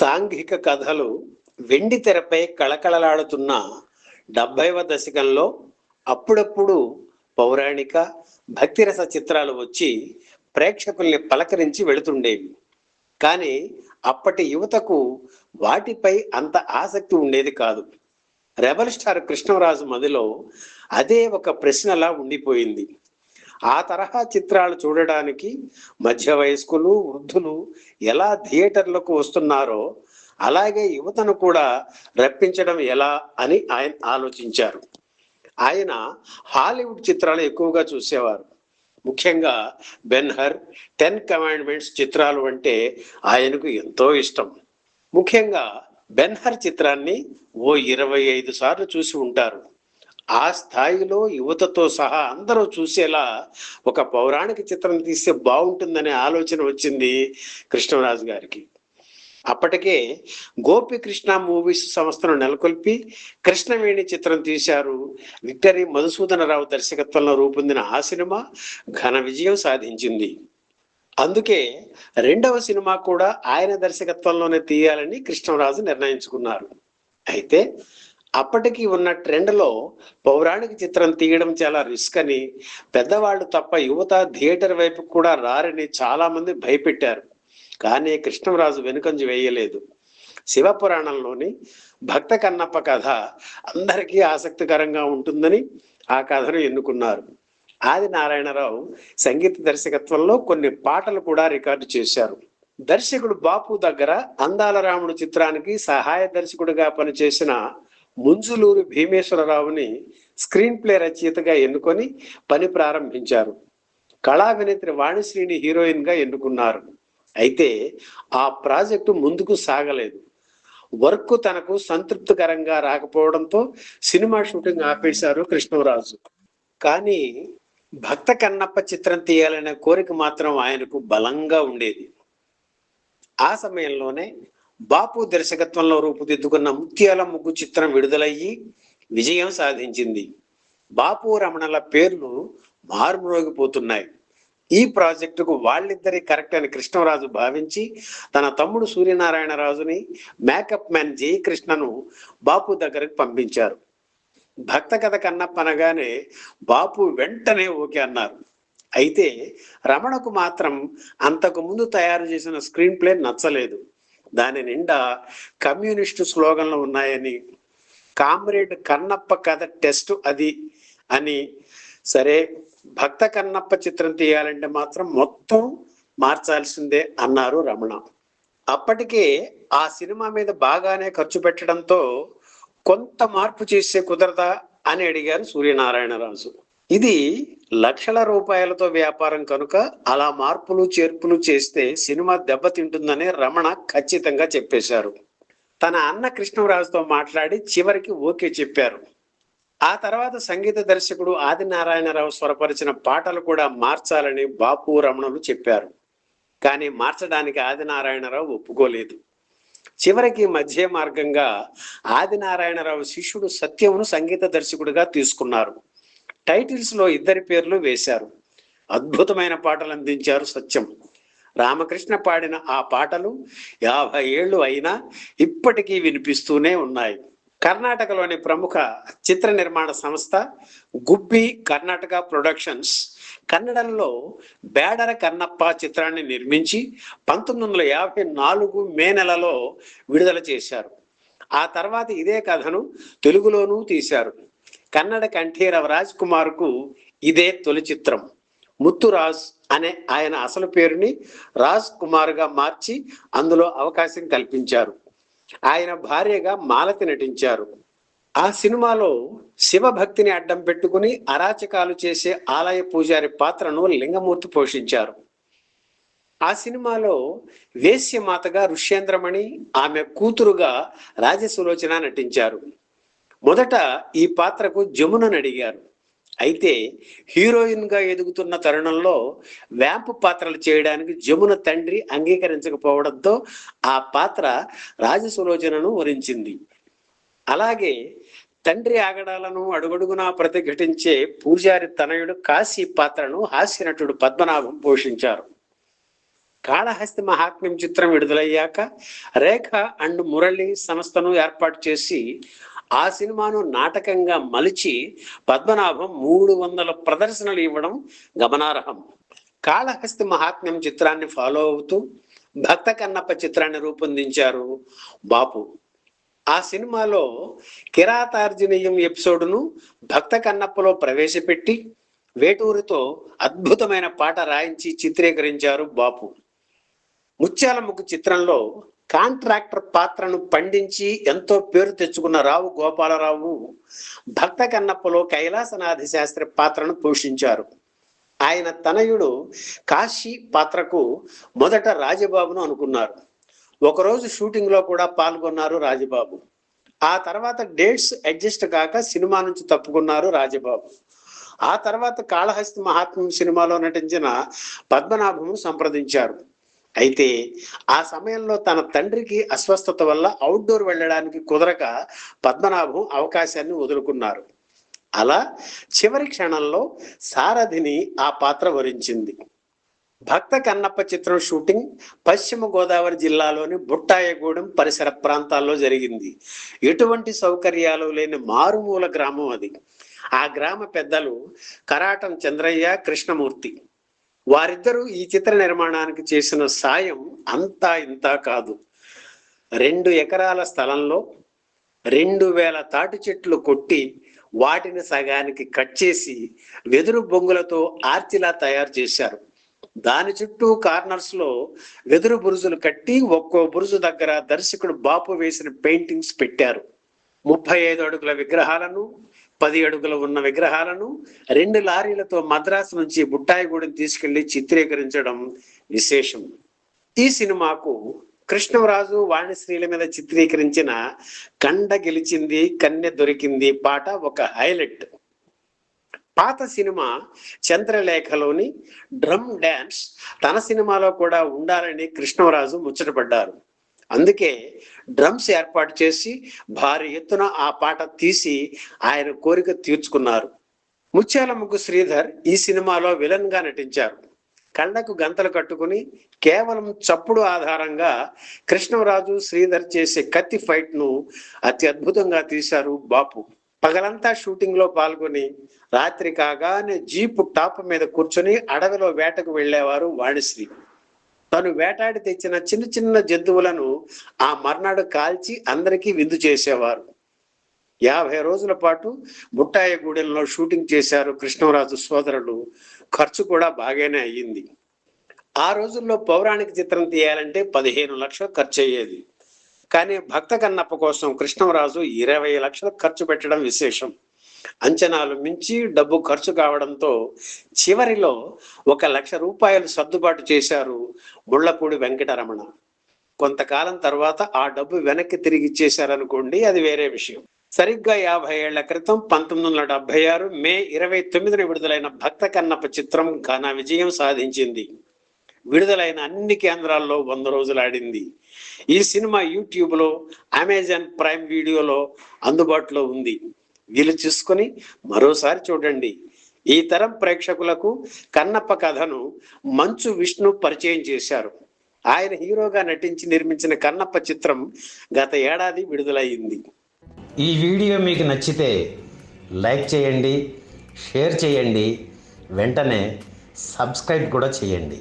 సాంఘిక కథలు వెండి తెరపై కళకళలాడుతున్న 70వ దశకంలో అప్పుడప్పుడు పౌరాణిక భక్తిరస చిత్రాలు వచ్చి ప్రేక్షకుల్ని పలకరించి వెళుతుండేవి. కానీ అప్పటి యువతకు వాటిపై అంత ఆసక్తి ఉండేది కాదు. రెబల్ స్టార్ కృష్ణరాజు మదిలో అదే ఒక ప్రశ్నలా ఉండిపోయింది. ఆ తరహా చిత్రాలు చూడడానికి మధ్య వయస్కులు, వృద్ధులు ఎలా థియేటర్లకు వస్తున్నారో అలాగే యువతను కూడా రప్పించడం ఎలా అని ఆయన ఆలోచించారు. ఆయన హాలీవుడ్ చిత్రాలు ఎక్కువగా చూసేవారు. ముఖ్యంగా బెన్హర్, 10 కమాండ్మెంట్స్ చిత్రాలు అంటే ఆయనకు ఎంతో ఇష్టం. ముఖ్యంగా బెన్హర్ చిత్రాన్ని ఓ 25 సార్లు చూసి ఉంటారు. ఆ స్థాయిలో యువతతో సహా అందరూ చూసేలా ఒక పౌరాణిక చిత్రం తీస్తే బాగుంటుందనే ఆలోచన వచ్చింది కృష్ణరాజు గారికి. అప్పటికే గోపికృష్ణ మూవీస్ సంస్థను నెలకొల్పి కృష్ణవేణి చిత్రం తీశారు. విక్టరీ మధుసూదనరావు దర్శకత్వంలో రూపొందిన ఆ సినిమా ఘన విజయం సాధించింది. అందుకే రెండవ సినిమా కూడా ఆయన దర్శకత్వంలోనే తీయాలని కృష్ణరాజు నిర్ణయించుకున్నారు. అయితే అప్పటికి ఉన్న ట్రెండ్లో పౌరాణిక చిత్రం తీయడం చాలా రిస్క్ అని, పెద్దవాళ్ళు తప్ప యువత థియేటర్ వైపు కూడా రారని చాలా మంది భయపెట్టారు. కానీ కృష్ణరాజు వెనుకంజ వేయలేదు. శివపురాణంలోని భక్త కన్నప్ప కథ అందరికీ ఆసక్తికరంగా ఉంటుందని ఆ కథను ఎన్నుకున్నారు. ఆది నారాయణరావు సంగీత దర్శకత్వంలో కొన్ని పాటలు కూడా రికార్డు చేశారు. దర్శకుడు బాపు దగ్గర అందాల రాముడు చిత్రానికి సహాయ దర్శకుడిగా పనిచేసిన ముంజులూరు భీమేశ్వరరావుని స్క్రీన్ ప్లే రచయితగా ఎన్నుకొని పని ప్రారంభించారు. కళా వినేత్రి వాణిశ్రీని హీరోయిన్ గా ఎన్నుకున్నారు. అయితే ఆ ప్రాజెక్టు ముందుకు సాగలేదు. వర్క్ తనకు సంతృప్తికరంగా రాకపోవడంతో సినిమా షూటింగ్ ఆపేశారు కృష్ణరాజు. కానీ భక్త కన్నప్ప చిత్రం తీయాలనే కోరిక మాత్రం ఆయనకు బలంగా ఉండేది. ఆ సమయంలోనే బాపు దర్శకత్వంలో రూపుదిద్దుకున్న ముత్యాల ముగ్గు చిత్రం విడుదలయ్యి విజయం సాధించింది. బాపు రమణల పేర్లు మారుమ్రోగిపోతున్నాయి. ఈ ప్రాజెక్టుకు వాళ్ళిద్దరి కరెక్ట్ అని కృష్ణరాజు భావించి తన తమ్ముడు సూర్యనారాయణరాజుని, మేకప్ మ్యాన్ జయకృష్ణను బాపు దగ్గరకు పంపించారు. భక్త కథ కన్నప్ప అనగానే బాపు వెంటనే ఓకే అన్నారు. అయితే రమణకు మాత్రం అంతకు ముందు తయారు చేసిన స్క్రీన్ ప్లే నచ్చలేదు. దాని నిండా కమ్యూనిస్టు స్లోగన్లు ఉన్నాయని, కామ్రేడ్ కన్నప్ప కథ టెస్ట్ అది అని, సరే భక్త కన్నప్ప చిత్రం తీయాలంటే మాత్రం మొత్తం మార్చాల్సిందే అన్నారు రమణ. అప్పటికే ఆ సినిమా మీద బాగానే ఖర్చు పెట్టడంతో కొంత మార్పు చేసే కుదరదా అని అడిగారు సూర్యనారాయణరాజు. ఇది లక్షల రూపాయలతో వ్యాపారం కనుక అలా మార్పులు చేర్పులు చేస్తే సినిమా దెబ్బతింటుందని రమణ ఖచ్చితంగా చెప్పేశారు. తన అన్న కృష్ణరాజుతో మాట్లాడి చివరికి ఓకే చెప్పారు. ఆ తర్వాత సంగీత దర్శకుడు ఆది నారాయణరావు స్వరపరిచిన పాటలు కూడా మార్చాలని బాపు రమణలు చెప్పారు. కానీ మార్చడానికి ఆది నారాయణరావు ఒప్పుకోలేదు. చివరికి మధ్య మార్గంగా ఆది నారాయణరావు శిష్యుడు సత్యమును సంగీత దర్శకుడిగా తీసుకున్నారు. టైటిల్స్ లో ఇద్దరి పేర్లు వేశారు. అద్భుతమైన పాటలు అందించారు సత్యం. రామకృష్ణ పాడిన ఆ పాటలు 50 ఏళ్ళు అయినా ఇప్పటికీ వినిపిస్తూనే ఉన్నాయి. కర్ణాటకలోని ప్రముఖ చిత్ర నిర్మాణ సంస్థ గుబ్బి కర్ణాటక ప్రొడక్షన్స్ కన్నడంలో బేడర కన్నప్ప చిత్రాన్ని నిర్మించి 1954 మే నెలలో విడుదల చేశారు. ఆ తర్వాత ఇదే కథను తెలుగులోనూ తీశారు. కన్నడ కంఠీరవ రాజ్ కుమార్ కు ఇదే తొలి చిత్రం. ముత్తురాజ్ అనే ఆయన అసలు పేరుని రాజ్ కుమార్ గా మార్చి అందులో అవకాశం కల్పించారు. ఆయన భార్యగా మాలతి నటించారు. ఆ సినిమాలో శివభక్తిని అడ్డం పెట్టుకుని అరాచకాలు చేసే ఆలయ పూజారి పాత్రను లింగమూర్తి పోషించారు. ఆ సినిమాలో వేశ్యమాతగా ఋష్యేంద్రమణి, ఆమె కూతురుగా రాజసులోచన నటించారు. మొదట ఈ పాత్రకు జమునని అడిగారు. అయితే హీరోయిన్ గా ఎదుగుతున్న తరుణంలో వ్యాంపు పాత్రలు చేయడానికి జమున తండ్రి అంగీకరించకపోవడంతో ఆ పాత్ర రాజసులోచనను వరించింది. అలాగే తండ్రి ఆగడాలను అడుగడుగునా ప్రతిఘటించే పూజారి తనయుడు కాశీ పాత్రను హాస్యనటుడు పద్మనాభం పోషించారు. కాళహస్తి మహాత్మ్యం చిత్రం విడుదలయ్యాక రేఖ అండ్ మురళి సంస్థను ఏర్పాటు చేసి ఆ సినిమాను నాటకంగా మలిచి పద్మనాభం 300 ప్రదర్శనలు ఇవ్వడం గమనార్హం. కాళహస్తి మహాత్మ్యం చిత్రాన్ని ఫాలో అవుతూ భక్త కన్నప్ప చిత్రాన్ని రూపొందించారు బాపు. ఆ సినిమాలో కిరాతార్జునీయం ఎపిసోడ్ను భక్త కన్నప్పలో ప్రవేశపెట్టి వేటూరితో అద్భుతమైన పాట రాయించి చిత్రీకరించారు బాపు. ముత్యాలముగ్గు చిత్రంలో కాంట్రాక్టర్ పాత్రను పండించి ఎంతో పేరు తెచ్చుకున్న రావు గోపాలరావు భక్త కన్నప్పలో కైలాసనాథి శాస్త్రి పాత్రను పోషించారు. ఆయన తనయుడు కాశీ పాత్రకు మొదట రాజబాబును అనుకున్నారు. ఒకరోజు షూటింగ్ లో కూడా పాల్గొన్నారు రాజబాబు. ఆ తర్వాత డేట్స్ అడ్జస్ట్ కాక సినిమా నుంచి తప్పుకున్నారు రాజబాబు. ఆ తర్వాత కాళహస్తి మహాత్మ్యం సినిమాలో నటించిన పద్మనాభము సంప్రదించారు. అయితే ఆ సమయంలో తన తండ్రికి అస్వస్థత వల్ల అవుట్డోర్ వెళ్ళడానికి కుదరక పద్మనాభం అవకాశాన్ని వదులుకున్నారు. అలా చివరి క్షణంలో సారథిని ఆ పాత్ర వరించింది. భక్త కన్నప్ప చిత్రం షూటింగ్ పశ్చిమ గోదావరి జిల్లాలోని బుట్టాయగూడెం పరిసర ప్రాంతాల్లో జరిగింది. ఎటువంటి సౌకర్యాలు లేని మారుమూల గ్రామం అది. ఆ గ్రామ పెద్దలు కరాటం చంద్రయ్య, కృష్ణమూర్తి. వారిద్దరూ ఈ చిత్ర నిర్మాణానికి చేసిన సాయం అంతా ఇంతా కాదు. 2 ఎకరాల స్థలంలో 2000 తాటి చెట్లు కొట్టి వాటిని సగానికి కట్ చేసి వెదురు బొంగులతో ఆర్చిలా తయారు చేశారు. దాని చుట్టూ కార్నర్స్ లో వెదురు బురుజులు కట్టి ఒక్కో బురుజు దగ్గర దర్శకుడు బాపు వేసిన పెయింటింగ్స్ పెట్టారు. 35 అడుగుల విగ్రహాలను, 10 అడుగుల ఉన్న విగ్రహాలను 2 లారీలతో మద్రాసు నుంచి బుట్టాయిగూడెం తీసుకెళ్లి చిత్రీకరించడం విశేషం. ఈ సినిమాకు కృష్ణరాజు, వాణిశ్రీల మీద చిత్రీకరించిన కండ గెలిచింది కన్నె దొరికింది పాట ఒక హైలైట్. పాత సినిమా చంద్రలేఖలోని డ్రమ్ డ్యాన్స్ తన సినిమాలో కూడా ఉండాలని కృష్ణరాజు ముచ్చటపడ్డారు. అందుకే డ్రమ్స్ ఏర్పాటు చేసి భారీ ఎత్తున ఆ పాట తీసి ఆయన కోరిక తీర్చుకున్నారు. ముత్యాలముగ్గు శ్రీధర్ ఈ సినిమాలో విలన్ గా నటించారు. కళ్ళకు గంతలు కట్టుకుని కేవలం చప్పుడు ఆధారంగా కృష్ణరాజు, శ్రీధర్ చేసే కత్తి ఫైట్ ను అతి అద్భుతంగా తీశారు బాపు. పగలంతా షూటింగ్ లో పాల్గొని రాత్రి కాగానే జీపు టాప్ మీద కూర్చొని అడవిలో వేటకు వెళ్ళేవారు వాణిశ్రీ. తను వేటాడి తెచ్చిన చిన్న చిన్న జంతువులను ఆ మర్నాడు కాల్చి అందరికీ విందు చేసేవారు. 50 రోజుల పాటు బుట్టాయగూడెంలో షూటింగ్ చేశారు కృష్ణరాజు సోదరులు. ఖర్చు కూడా బాగానే అయ్యింది. ఆ రోజుల్లో పౌరాణిక చిత్రం తీయాలంటే 15 లక్షలు ఖర్చు అయ్యేది. కానీ భక్త కన్నప్ప కోసం కృష్ణరాజు 20 లక్షలు ఖర్చు పెట్టడం విశేషం. అంచనాలు మించి డబ్బు ఖర్చు కావడంతో చివరిలో 1 లక్ష రూపాయలు సర్దుబాటు చేశారు ముళ్ళపూడి వెంకటరమణ. కొంతకాలం తర్వాత ఆ డబ్బు వెనక్కి తిరిగి ఇచ్చేశారనుకోండి, అది వేరే విషయం. సరిగ్గా 50 ఏళ్ల క్రితం 1976 మే 29న విడుదలైన భక్త కన్నప్ప చిత్రం ఘన విజయం సాధించింది. విడుదలైన అన్ని కేంద్రాల్లో 100 రోజులు ఆడింది. ఈ సినిమా యూట్యూబ్ లో, అమెజాన్ ప్రైమ్ వీడియోలో అందుబాటులో ఉంది. వీలు చూసుకొని మరోసారి చూడండి. ఈ తరం ప్రేక్షకులకు కన్నప్ప కథను మంచు విష్ణు పరిచయం చేశారు. ఆయన హీరోగా నటించి నిర్మించిన కన్నప్ప చిత్రం గత ఏడాది విడుదలయ్యింది. ఈ వీడియో మీకు నచ్చితే లైక్ చేయండి, షేర్ చేయండి, వెంటనే సబ్స్క్రైబ్ కూడా చేయండి.